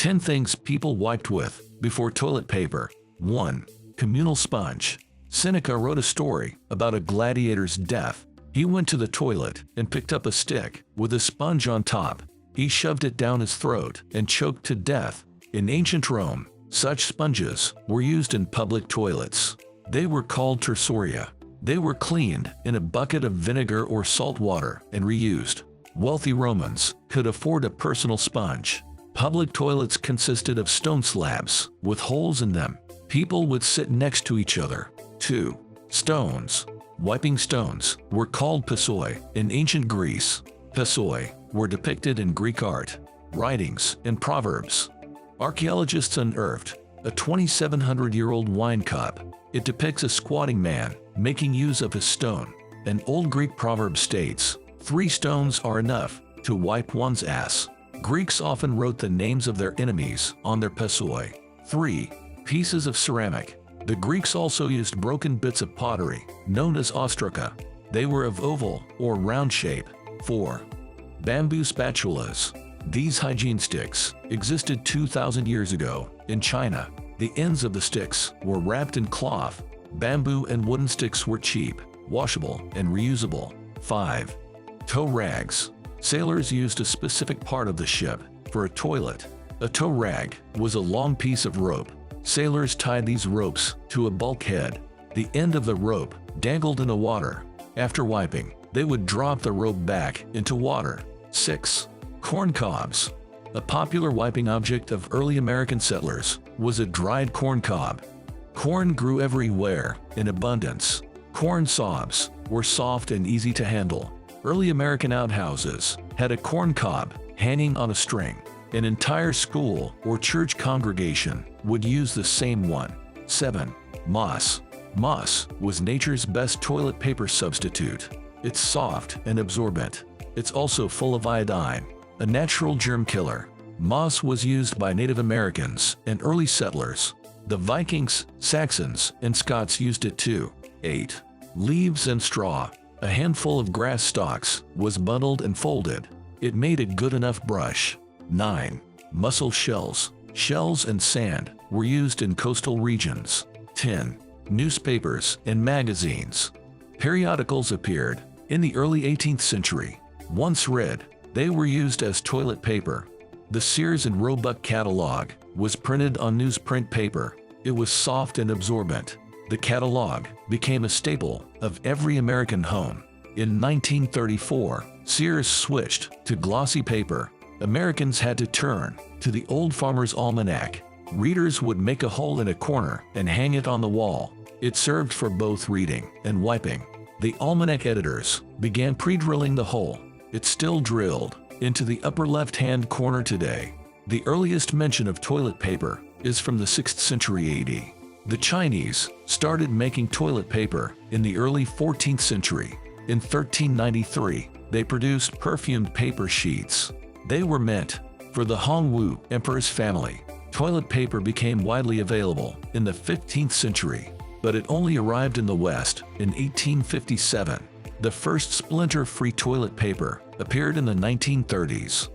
10 things people wiped with before toilet paper. 1. Communal sponge. Seneca wrote a story about a gladiator's death. He went to the toilet and picked up a stick with a sponge on top. He shoved it down his throat and choked to death. In ancient Rome, such sponges were used in public toilets. They were called tersoria. They were cleaned in a bucket of vinegar or salt water and reused. Wealthy Romans could afford a personal sponge. Public toilets consisted of stone slabs with holes in them. People would sit next to each other. 2. Stones. Wiping stones were called passoi in ancient Greece. Passoi were depicted in Greek art, writings, and proverbs. Archaeologists unearthed a 2,700-year-old wine cup. It depicts a squatting man making use of his stone. An old Greek proverb states, 3 stones are enough to wipe one's ass. Greeks often wrote the names of their enemies on their passoi. 3. Pieces of ceramic. The Greeks also used broken bits of pottery, known as ostraca. They were of oval or round shape. 4. Bamboo spatulas. These hygiene sticks existed 2,000 years ago in China. The ends of the sticks were wrapped in cloth. Bamboo and wooden sticks were cheap, washable, and reusable. 5. Tow rags. Sailors used a specific part of the ship for a toilet. A tow rag was a long piece of rope. Sailors tied these ropes to a bulkhead. The end of the rope dangled in the water. After wiping, they would drop the rope back into water. 6. Corn cobs. A popular wiping object of early American settlers was a dried corn cob. Corn grew everywhere in abundance. Corn sobs were soft and easy to handle. Early American outhouses had a corn cob hanging on a string. An entire school or church congregation would use the same one. 7. Moss. Moss was nature's best toilet paper substitute. It's soft and absorbent. It's also full of iodine, a natural germ killer. Moss was used by Native Americans and early settlers. The Vikings, Saxons, and Scots used it too. 8. Leaves and straw. A handful of grass stalks was bundled and folded. It made a good enough brush. 9. Mussel shells. Shells and sand were used in coastal regions. 10. Newspapers and magazines. Periodicals appeared in the early 18th century. Once read, they were used as toilet paper. The Sears and Roebuck catalog was printed on newsprint paper. It was soft and absorbent. The catalog became a staple of every American home. In 1934, Sears switched to glossy paper. Americans had to turn to the Old Farmer's Almanac. Readers would make a hole in a corner and hang it on the wall. It served for both reading and wiping. The almanac editors began pre-drilling the hole. It's still drilled into the upper left-hand corner today. The earliest mention of toilet paper is from the 6th century AD. The Chinese started making toilet paper in the early 14th century. In 1393, they produced perfumed paper sheets. They were meant for the Hongwu Emperor's family. Toilet paper became widely available in the 15th century, but it only arrived in the West in 1857. The first splinter-free toilet paper appeared in the 1930s.